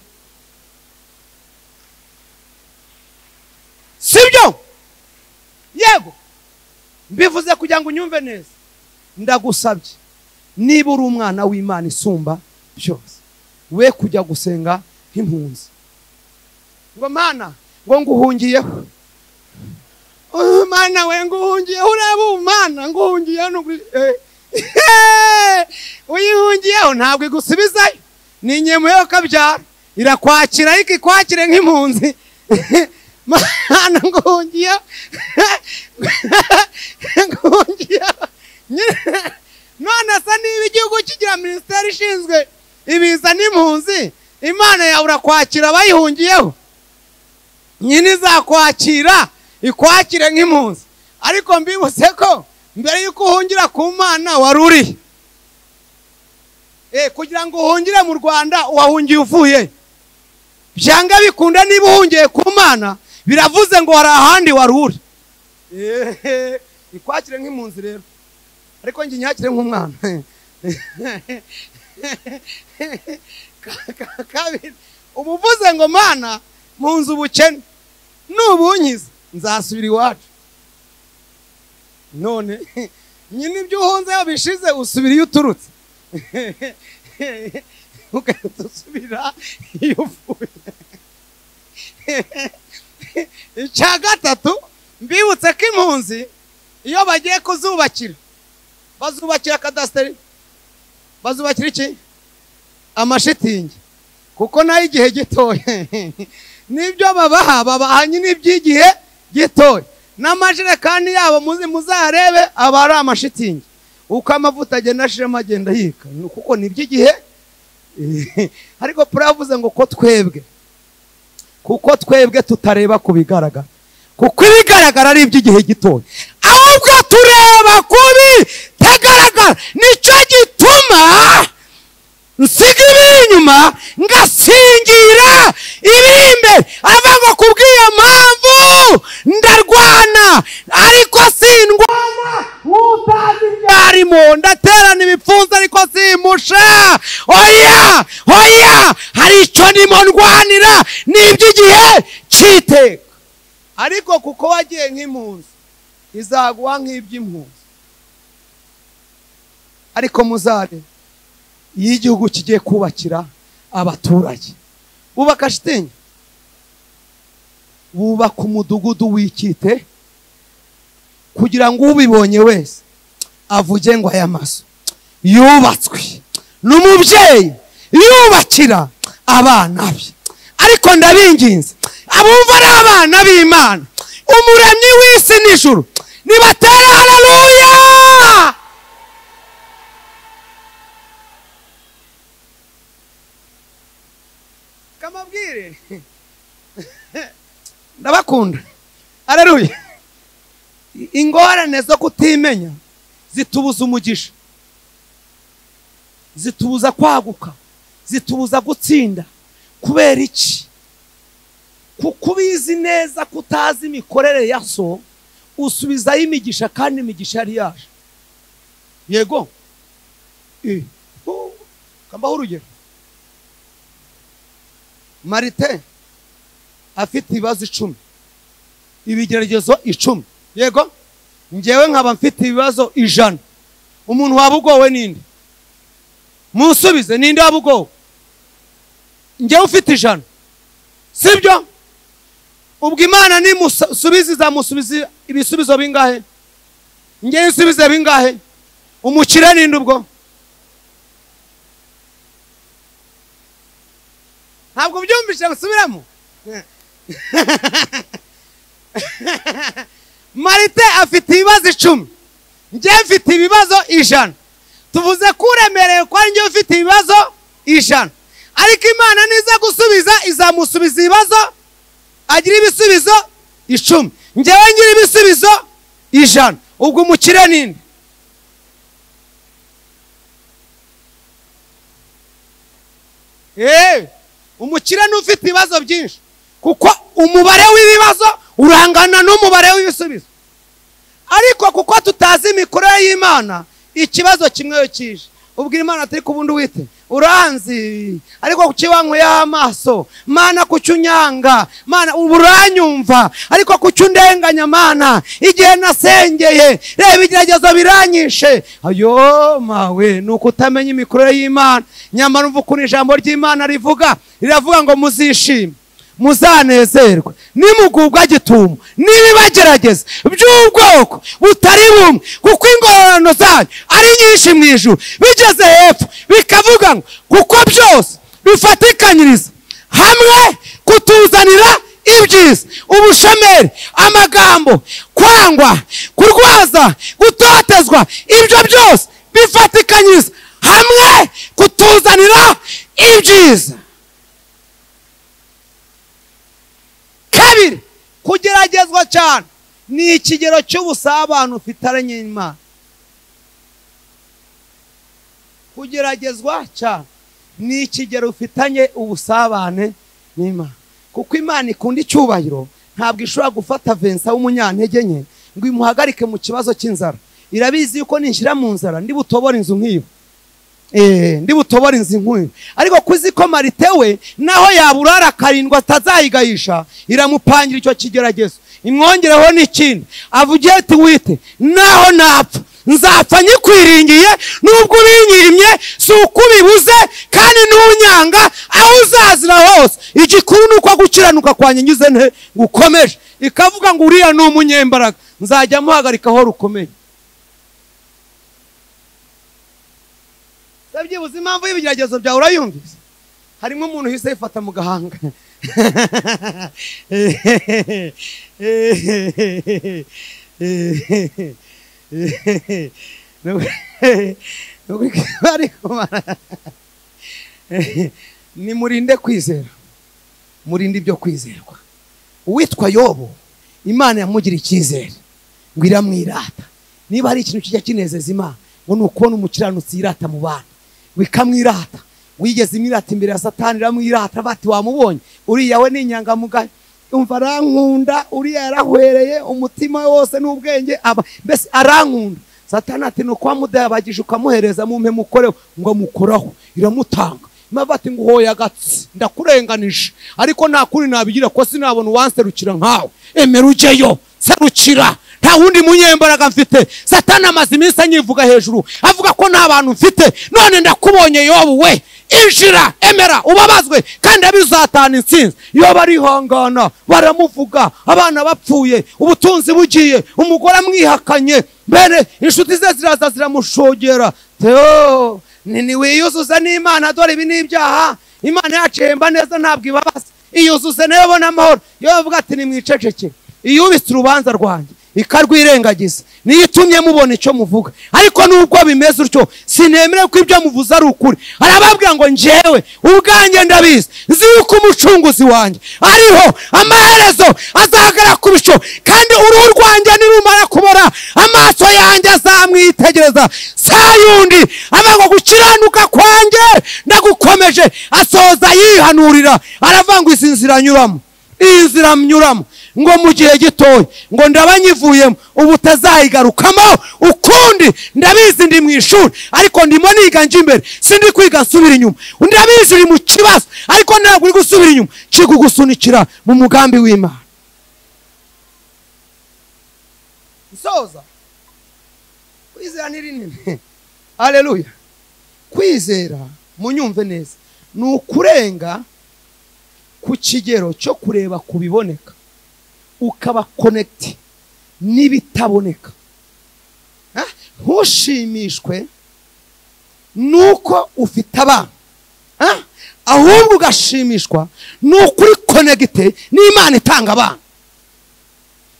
D: Sibyo? Yego mbivuze kugira ngo unyumve neza. Ndagusabye, niba uri umwana w'Imana isumba byose, we kujya gusenga nk'impunzi ngo Mana ngo nguhungiyeho. Mana we nguhungiyeho, ureba Mana nguhungiyeho, uyihungiyeho ntabwo igusubizayo. Ni nyemuyeho kabyara, irakwakira ariko ikwakire nk'impunzi. Mana nguhungiyeho, nguhungiyeho. None se niba igihugu kigira minisiteri ishinzwe ibiza n'impunzi, Imana yawe urakwakira abayihungiyeho? Nyine izakwakira ikwakire nk'impunzi. Ariko mbibutse ko mbere y'uko uhungira ku Mana wari uri kugira ngo uhungire mu Rwanda wahungiye uvuye. Byanga bikunda niba uhungiye ku Mana biravuze ngo hari ahandi wari uri. Ikwakire nk'impunzi rero, ariko njye nyakire nk'umwana. Kabiri, ubuvuze ngo Mana mpunze ubukene, nubunyiza nzasubira iwacu. None nyine ibyo uhunzeho bishize usubira iyo uturutse. Ugasubira iyo uvuye. Icya gatatu, mbibutse ko impunzi iyo bagiye kuzubakira bazubakira kadasiteri, bazubakira iki? Amashitingi. Kuko nayo igihe gitoya nibyo babaha nyine iby'igihe gitoya. N'amajerekani yabo muzarebe aba ari amashitingi, uko amavuta agenda ashiramo agenda yika, kuko n'iby'igihe. Ariko puravuze ngo kuko twebwe tutareba ku bigaragara, kuko ibigaragara ari iby'igihe gitoya, ahubwo tureba kubi tagaragara. Nicyo gituma nsiga ibiri inyuma ngasingira ibiri imbere. Aravuga ngo kubw'iyo mpamvu ndarwana, ariko sindwana utazi ibyarimo. Ndaterana ibipfunsi ariko simusha. Oya, hari icyo ndimo ndwanira n'iby'igihe cy'iteka. Ariko kuko wagiye nk'impunzi izaguha nk'iby'impunzi. Ariko muzare iyo igihugu kigiye kubakira abaturage bubaka shitingi, bubaka umudugudu w'ikite kugira ngo ubibonye wese avuge ngo aya mazu yubatswe n'umubyeyi yubakira abana be. Ariko ndabinginze abumva ari abana b'Imana, umuremyi w'isi n'ijuru, nibatere haleluya. Kamabwire ndabakunda, haleluya. Ingorane zo kutimenya zitubuza umugisha, zitubuza kwaguka, zitubuza gutsinda. Kubera iki? Kuko ubizi neza kutazi imikorere ya so usubizaho imigisha, kandi imigisha yari yaje. Yego kambaho urugero. Marite afite ibibazo 10, ibigeragezo 10. Yego njyewe nkaba mfite ibibazo 100. Umuntu wabugowe ninde? Musubize, ninde wabugowe? Njyewe ufite 100, sibyo? Ubwo Imana nimusubize izamusubiza ibisubizo bingahe? Njyewe nsubize bingahe? Umukire ninde ubwo? Ntabwo byumvise gusubiramo. Marite afite ibibazo 10, njye mfite ibibazo 100. Tuvuze ko uremereye ko njye ufite ibibazo 100. Ariko Imana niza gusubiza izamusubiza ibibazo, agira ibisubizo 10. Njyewe ngira ibisubizo 100. Ubwo umukire ninde? Umukire n'ufite ibibazo byinshi, kuko umubare w'ibibazo urangana n'umubare w'ibisubizo. Ariko kuko tutazi imikorere y'Imana, ikibazo kimwe kije. Ubwira Imana ati kubundi wite uranzi, ariko kukiwankuye amaso Mana, kucyunyanga Mana, uburanyumva ariko kucyundenganya Mana, igihe nasengeye reba igeragezo biranyishe. Ayo mawe nuko utamenya imikorere y'Imana. Nyamara umva ukuntu ijambo ry'Imana rivuga, riravuga ngo muzishime, muzanezerwe nimugubwa gitumo n'ibibagerageza by'ubwoko butari bumwe, kuko ingororano zanyu ari nyinshi mu ijuru. Bigeze hepfo bikavuga ngo kuko byose bifatikanyiriza hamwe kutuzanira ibyiza, ubushomeri, amagambo, kwangwa, kurwaza, gutotezwa, ibyo byose bifatikanyiriza hamwe kutuzanira ibyiza. Kabiri, kugeragezwa cyane ni ikigero cy'ubusabane ufitanye n'Imana. Kugeragezwa cyane ni ikigero ufitanye ubusabane n'Imana, kuko Imana ikunda icyubahiro. Ntabwo ishobora gufata Vincent w'umunyantege nke ngo imuhagarike mu kibazo cy'inzara. Irabizi yuko ninshira mu nzara ndi butobora inzu nk'iyo, ndi butobora inzu nk'iyo. Ariko kuzi ko Marite we naho yaburara 7 atazayigayisha, iramupangira icyo kigeragezo. Imwongereho n'ikindi, avugiye ati wite naho napfa nzapfa nyikwiringiye, nubwo ubinyimye si uko ubibuze, kandi n'unyanga aho uzazira hose. Igikuru nuko gukiranuka kwanjye nyuze nte gukomeje. Ikavuga ngo uriya ni umunyembaraga, nzajya muhagarika aho rukomeye. Sabyibuze impamvu y'ibigeragezo byawe urayumvise? Harimo umuntu hise yifata mu gahanga. Nimurinde kwizera, murinde ibyo kwizerwa. Uwitwa Yobu, Imana yamugira icyizere ngo iramwirata. Niba hari ikintu kijya kinezeza Imana, ngo ni ukubona umukiranutsi yirata mu bana, wikamwirata. Wigeze imwirata imbere ya Satani, iramwirata bati wamubonye uriya we ni inyangamugayo, umva arankunda, uriya yarahwereye umutima wose n'ubwenge, mbese arankunda. Satani ati nuko wamudabagije ukamuhereza mumpe mukoreho, ngo mukoraho iramutanga. mavati nguhoye agatsi ndakurenganije ariko nta kuri nabigira ko sinabona uwanserukira nkawe emera ujeyo serukira nta wundi munyembaraga mfite Satani amaze iminsi anyivuga hejuru avuga ko nta bantu mfite none ndakubonye Yobu we injira emera ubabazwe kandi abizatana insinzi Yobu arihangana baramuvuga abana bapfuye ubutunzi bugiye umugore amwihakanye bene inshuti ze ziraza ziramushogera Theo nini wiyuzuza n'Imana dore ibi n'ibyaha Imana yacemba neza ntabwo ibabaza iyuzuze nayo bona amahoro yo avuga ati nimwiceceke iyubitse urubanza rwanjye ikarwirengagiza niyo itumye mubona icyo muvuga ariko nubwo bimeze utyo sinemere ko ibyo muvuze ari ukuri arababwira ngo njyewe ubwanjye ndabizi nzi yuko umucunguzi wanjye ariho amaherezo azagara ku bico kandi uruhu rwanjye nirumara kubora amaso yanjye azamwitegereza sayundi avuga gukiranuka kwanjye ndagukomeje asoza yihanurira aravuga izi nzira nyuramo iyi nzira mnyuramo ngo mu gihe gitoya ngo ndabanyivuyemo ubu tazayigarukamo ukundi ndabizi ndi mu ishuri ariko ndimo niga nje imbere sindi kwiga nsubira inyuma ndabizi uri mu kibazo ariko ntabwo uri gusubira inyuma kigugusunikira mu mugambi w'Imana nsoza kwizera ni rinini haleluya kwizera munyumve neza ni ukurenga ku kigero cyo kureba kubiboneka ukaba connect n'ibitaboneka ntushimishwe nuko ufite abana ahubwo ugashimishwa nuko uri connecte n'Imana itanga abana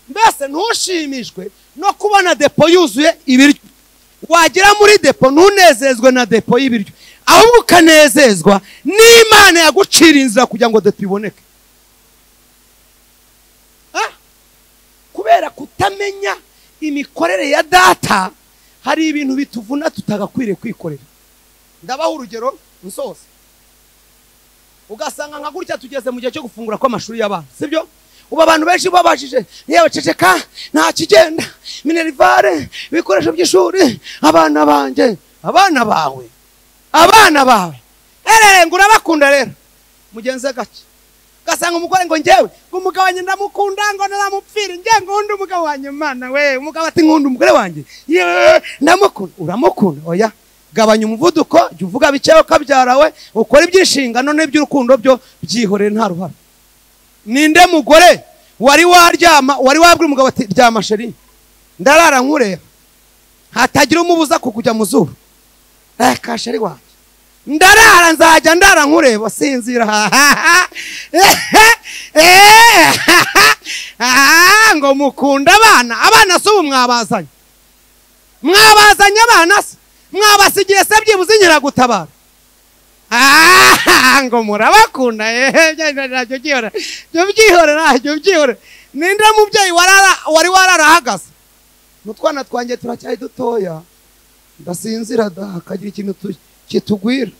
D: mbese ntushimishwe no kubona depo yuzuye ibiryo wagera muri depo ntunezezwe na depo y'ibiryo ahubwo ukanezezwa n'Imana yagucira inzira kugira ngo depo iboneke kubera kutamenya imikorere ya data hari ibintu bituvuna tutagakwiriye kwikorera ndabaha urugero nsoza ugasanga nka gutya tugeze mu gihe cyo gufungura kw'amashuri y'abana sibyo uba abantu benshi babajije yewe ceceka nta kigenda minerivare bikoresho by'ishuri abana banjye abana bawe ngo urabakunda rero mugenze gake gasanga umugore ngo njyewe umugabo wanjye ndamukunda ngo naramupfira njye nkunda umugabo wanjye Mana we umugabo ati nkunda umugore wanjye ndamukunda uramukunda oya gabanya umuvuduko jya uvuga bikeho kabyarawe ukora iby'inshingano n'iby'urukundo byo byihorere nta ruhara ninde mugore wari waryama wari wabwira umugabo ati ryama sheri ndarara nkureba hatagira umubuza kukujya mu zuru ka sheri wanjye ndarara nzajya ndara nkureba sinzira ngo mukunda abana se ubu mwabazanye abana se mwabasigiye se byibuze Inkeragutabara ngo murabakunda byo byihorera ninde mubyeyi wari wararahagaze mutwana twanjye turacyari dutoya ndasinzira akagira ikintu kitugwira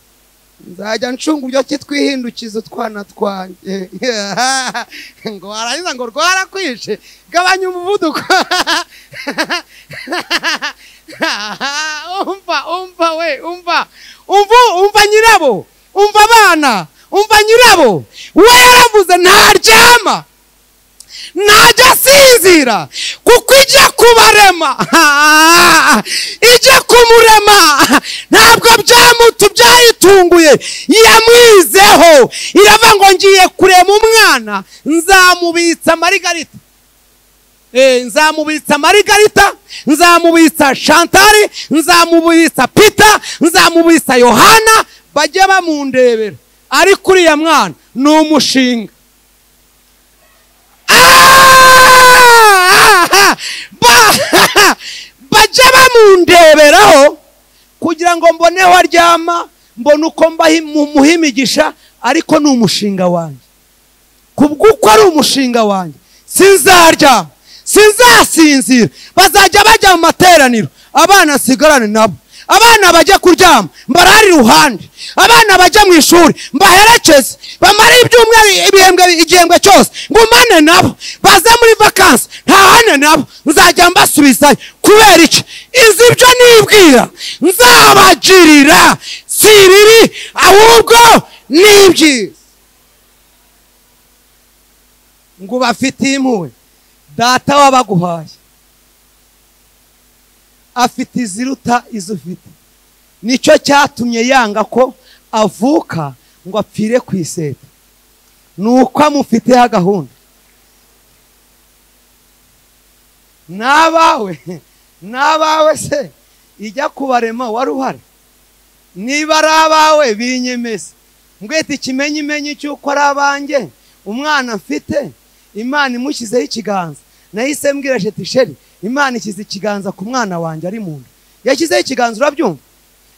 D: nzajya ncunga ubyo kitwihindukiza utwana twanjye ngo warangiza ngo rwarakwishe gabanya umuvuduko umva nyirabo umva abana umva nyirabo we yaravuze ntaryama najya asinzira kuko ijya kubarema ijya kumurema ntabwo byamutu byayitunguye yamwizeho iravuga ngo ngiye kurema umwana nzamubitsa Marigarita nzamubitsa Marigarita nzamubitsa Chantal nzamubitsa Peter nzamubitsa Yohana bajya bamundebera ariko uriya mwana ni umushinga bajya bamundeberaho kugira ngo mboneho aryama mbone uko muhimigisha ariko ni umushinga wanjye kubw'uko ari umushinga wanjye sinzaryama sinzasinzira bazajya bajya mu materaniro abana sigarane nabo abana bajya kuryama mbarari ruhande abana bajya mu ishuri mbaherekeze bamara ibyumweru igihembwe cyose ngumane nabo baze muri vacances ntahane nabo nzajya mbasubizayo kubera iki izi byo nibwira nzabagirira si ibibi ahubwo ni ibyiza. ngo bafitiye impuhwe data wabaguhaye afite iziruta izo ufite. Nicyo cyatumye yanga ko avuka ngo apfire ku iseta, nuko amufiteho gahunda. N'abawe se ijya kubarema wari uhari? Niba ari abawe binyemeze mbwete ikimenyimenyi cy'uko ari abanjye. Umwana mfite Imana imushyizeho ikiganza, nahise mbwira Sheri Imana ishyize ikiganza ku mwana wanjye ari mu nda. Yashyizeho ikiganza, urabyumva?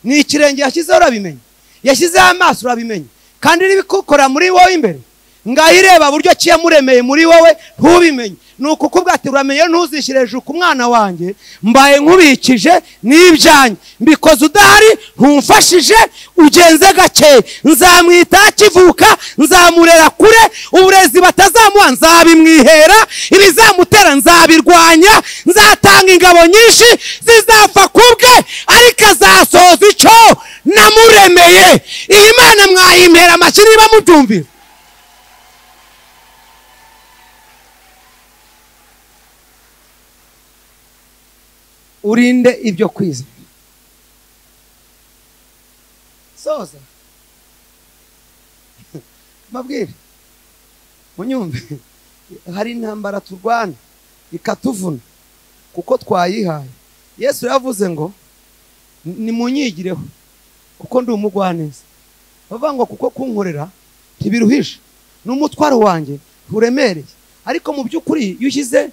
D: Ni ikirenge yashyizeho, urabimenya? Yashyizeho amaso, urabimenya? Kandi n'ibikukora muri wowe imbere ngahireba buryo kiyamuremeye muri wowe ntubimenye. Nuko ukubwa ati uramenye ntuzishyire hejuru ku mwana wanjye, mbaye nkubikije n'ibyanye, mbikoze udahari ntumfashije, ugenze gake. Nzamwita akivuka, nzamurera kure, uburezi batazamuha nzabimwihera, ibizamutera nzabirwanya, nzatanga ingabo nyinshi zizapfa kubwe, ariko azasohoza icyo namuremeye. Iyi Mana mwayimpera amashyi niba mubyumvira. Urinde ibyo kwizera. Soza mabwire munyumve, hari intambara turwana ikatuvuna kuko twayihaye. Yesu yavuze ngo nimunyigireho kuko ndi umugwaneza. Bavuga ngo kuko kunkorera ntibiruhisha, n'umutwaro wanjye nturemereye. Ariko mu by'ukuri iyo ushyize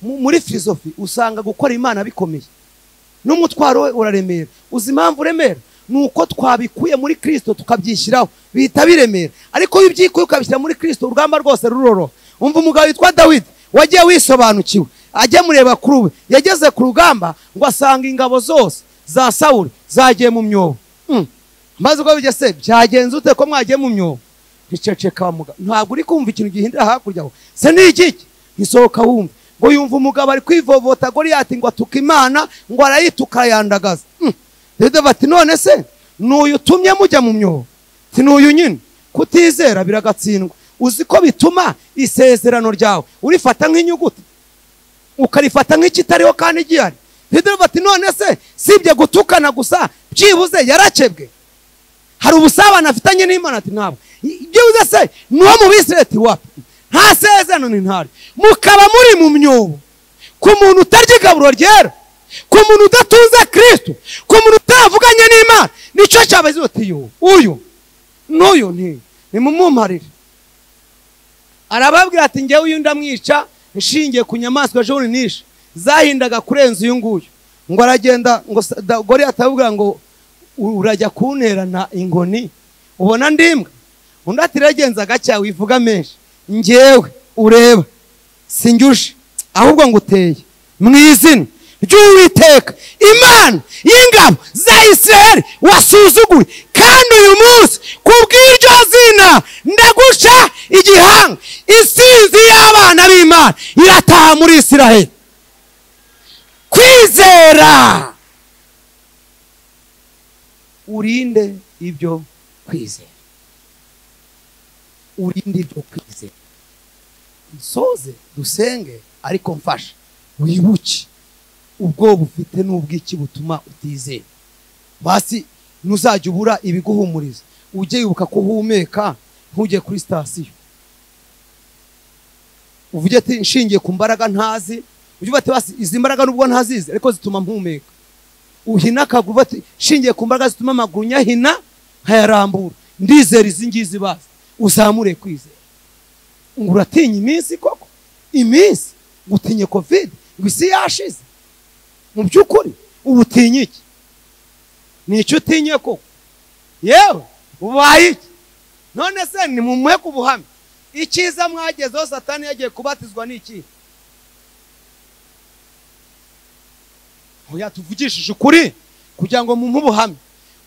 D: muri filosofi usanga gukora Imana bikomeye, n'umutwaro we uraremera. Uzi impamvu uremera? Nuko twabikuye muri Kristo tukabyishyiraho bihita biremera. Ariko iyo ubyikuye ukabishyira muri Kristo urugamba rwose ruroroha. Umva umugabo witwa Dawidi wagiye wisobanukiwe, ajya mureba kuri we, yageze ku rugamba ngo asanga ingabo zose za Sawuli zagiye mu myobo. Maze ubwo bigeze byagenze ute ko mwagiye mu myobo? Niceceka wa mugabo, ntabwo uri kumva ikintu gihindura hakurya aho. Se ni iki? Ngisohoka wumva ngo yumva umugabo ari kwivovota Goliyati ngo atuka Imana, ngo arayituka yandagaza. Rero bati none se n'uyu utumye mujya mu myobo? Ti n'uyu nyine. Kutizera biragatsindwa. Uzi ko bituma isezerano ryawe urifata nk'inyuguti ukarifata nk'ikitariho kandi gihari. Rero bati none se sibye gutukana gusa byibuze yarakebwe? Hari ubusabane afitanye n'Imana? Ati ntabwo. Byibuze se n'uwo mu Bisirayeli wapi? Nta sezerano ni ntari. Mukaba muri mu myobo ku muntu utarya igaburo ryera, ku muntu udatunze Kristo, ku muntu utavuganye n'Imana. Nicyo cyabaze uti uyu n'uyu nimumumparire. Arababwira ati ngewe uyu ndamwica nshingiye ku nyamaswa ejo nishe zahindaga kurenza uyu nguyu. Ngo aragenda ngo Goliyati avuga ngo urajya kunterana ingoni ubona ndimbwa? Undi ati ragenza gacya wivuga menshi, ngewe ureba sinjuje ahubwo nguteye mu izina ry'Uwiteka Imana y'ingabo za Isirayeli wasuzuguye, kandi uyu munsi kubw'iryo zina ndagusha igihanga. Isinzi y'abana b'Imana irataha muri Isirayeli. Kwizera. Urinde ibyo kwizera. Urinde ibyo kwizera. Soze dusenge ariko mfasha wibuke ubwoba ufite n'ubwiki butuma utizera. Basi ntuzajya ubura ibiguhumuriza, ujye wibuka ko uhumeka, ntujye kuri sitasiyo uvuge ati nshingiye ku mbaraga ntazi. Ujye bati basi izi mbaraga nubwo ntazizi ariko zituma mpumeka. Uhina akaguru bati nshingiye ku mbaraga zituma amaguru nyahina nkayarambura, ndizera izi ngizi bazi. Uzamure kwizera. Ngo uratinya iminsi koko? Iminsi gutinye Covid ngo isi yashize? Mu by'ukuri ubutinye iki? Nicyo utinye koko? Yewe ubaye iki? None se ni mumuhe ku buhamya icyiza mwagezeho Satani yagiye kubatizwa n'iki? Oya tuvugishije ukuri kugira ngo mumuhe ubuhamya.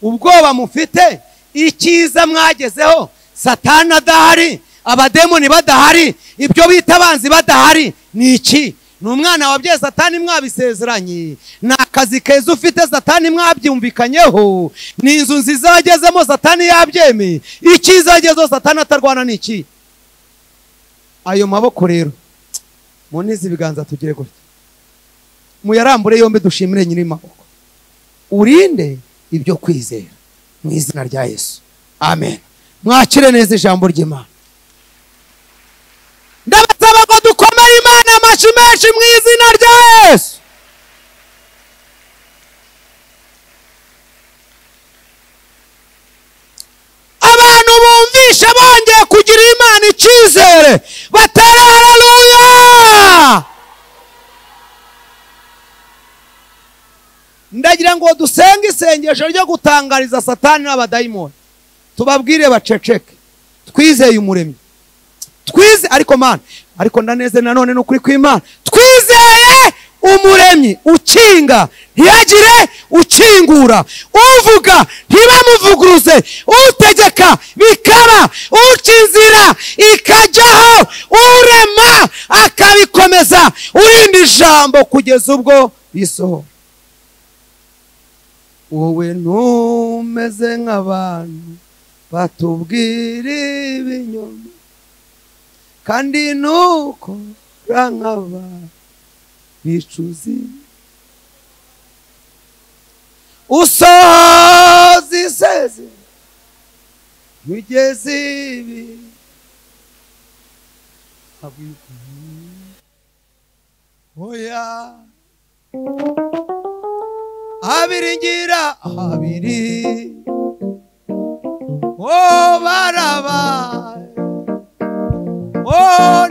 D: Ubwoba mufite icyiza mwagezeho Satani adahari, abademoni badahari, ibyo bita abanzi badahari, ni iki? ni umwana wabyaye Satani mwabisezeranye, ni akazi keza ufite Satani mwabyumvikanyeho, ni inzu nziza wagezemo Satani yabyemeye. Icyiza wagezeho Satani atarwana ni iki? Ayo maboko rero munize ibiganza tugire gutya, muyarambure yombi dushimire nyiri maboko. Urinde ibyo kwizera mu izina rya Yesu, amen. Mwakire neza ijambo ry'Imana. Ndabasaba ngo dukomere Imana amashyi menshi mu izina rya Yesu. Abantu bumvishe bongeye kugira Imana icyizere batere haleluya. Ndagira ngo dusenge isengesho ryo gutangariza Satani n'abadayimoni, tubabwire baceceke, twizeye umuremyi, twize ariko mana, ariko ndaneze nanone n'ukuri kw'Imana, twizeye umuremyi ukinga ntiyagire ukingura, uvuga ntibamuvuguruze, utegeka bikaba, uca inzira ikajyaho, urema akabikomeza, urinda ijambo kugeza ubwo bisohora. Wowe ntumeze nk'abantu batubwira ibinyoma, kandi nuko nk'abantu bicuza, usohoza isezerano ugeze ibi, oya abiringira abiri, o barabaye, o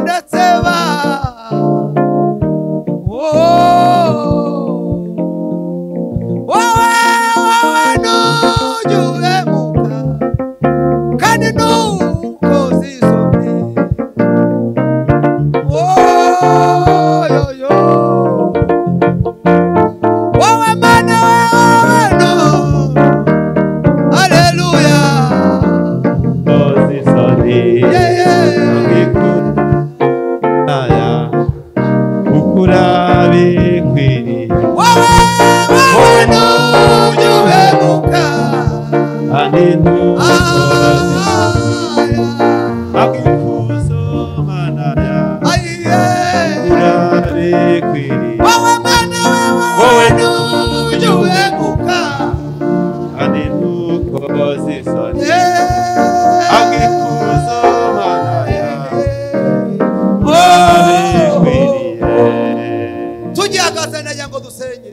D: ndetse ba, wowe ntujya uhemuka kandi ntukoze isoni, yoyo wowe Mana, wowe no, haleluya. Wowe ntujya uhemuka wowe Mana, wowe ntujya uhemuka
E: kandi ntukoze isoni, agikuzo Mana yawe urabikwiriye.
D: tugihagaze nagira ngo dusenge.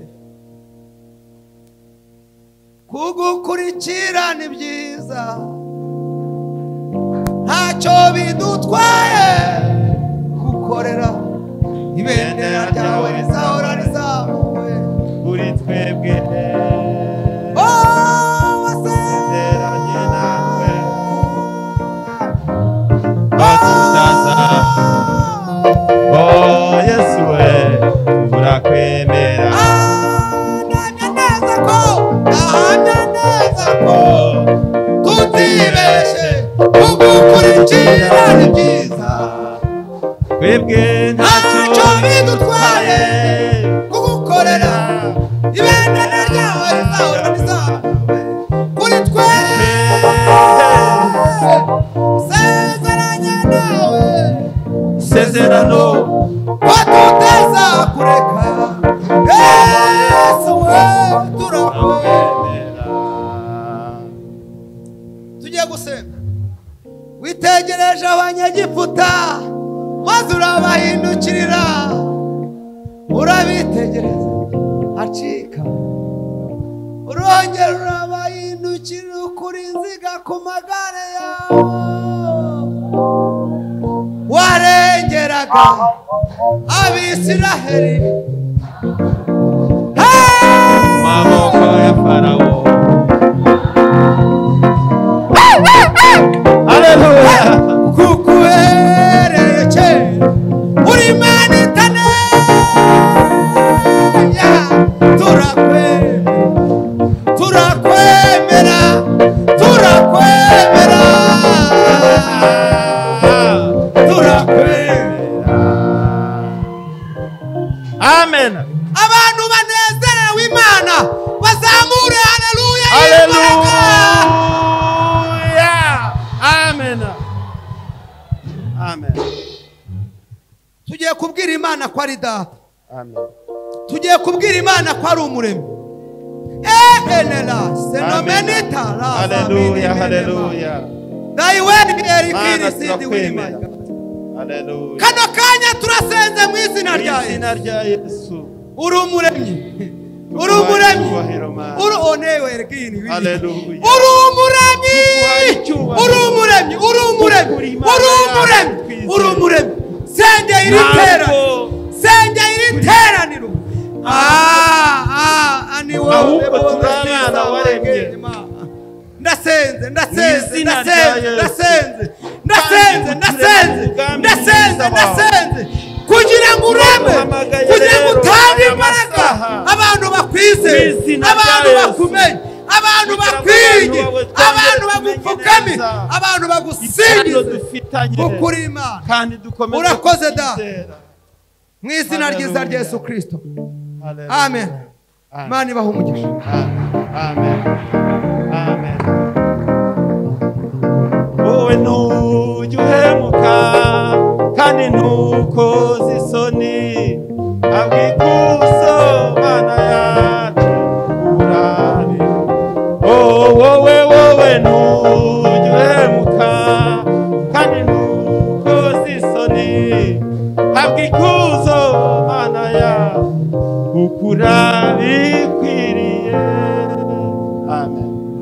D: Kugukurikira ni byiza, ntacyo bidutwaye, gukorera ibendera ryawe rizahora rizamuwe
E: kuri twebwe,
D: waseranye
E: nawe batutaza, Yesu we turakwemera,
D: ndahamya neza ko tutibeshe, kugukurikira ni byiza,
E: twebwe
D: ntacyo bidutwaye, kugukorera ibendera ryawe rizahora rizamuwe kuri twebwe, sezeranye nawe
E: isezerano
D: ko tutazakureka, Yesu we turakwemera. Tugiye gusenga. Witegereje abanyegiputa maze urabahindukirira, urabitegereza acika, urongera urabahindukirira, ukuri inziga ku magare yawe, warengeraga Abisiraheli
E: maboko ya Farawo. Haleluya.
D: kukubereye kera uri Imana itanenya, turakwemera, turakwemera, turakwemera.
E: Amen.
D: abantu banezerewe Imana bazamure haleluya
E: Hallelujah. Amen. Amen.
D: tugiye kubwira Imana ko ari data,
E: Amen.
D: tugiye kubwira Imana ko ari umuremyi. Enela senomenita la
E: Hallelujah. Hallelujah.
D: daiweni erikiri
E: Mana
D: sindi
E: turakwemera.
D: wimaya.
E: Hallelujah.
D: Kano kanya turasenze mu izina rya Yesu.
E: Izina rya Yesu.
D: Uri umuremyi, uri umuremyi,
E: Icyubahiro, Mana.
D: uri onewe erikiri.
E: Hallelujah.
D: Uri umuremyi,
E: icyubahiro.
D: uri umuremyi, uri umuremyi,
E: Uri Imana
D: uri
E: yacu
D: umuremyi,
E: twizeye.
D: uri umuremyi. Senge iri teraniro, senge iri teraniro. Ani wowe
E: Ahubwo turi abana waremye.
D: ndasenze
E: Mu izina rya
D: ndasenze kugira ngo ureme, kugira ngo utange imbaraga abantu bakwizeye, abantu bakumenye, abantu bakwige, abantu bagupfukame, abantu bagusingize kuko uri Imana.
E: kandi dukomeze
D: Urakoze da.
E: kwizera.
D: Mu izina ryiza rya Yesu Kristo,
E: Hallelujah.
D: amen. Imana ibahe umugisha.
E: Amen. Amen. Wowe ntujya uhemuka kandi ntukoze isoni, abwikuzo Mana yacu urabe. Wowe ntujya uhemuka kandi ntukoze isoni, abwikuzo Mana yacu ukurabikwiriye.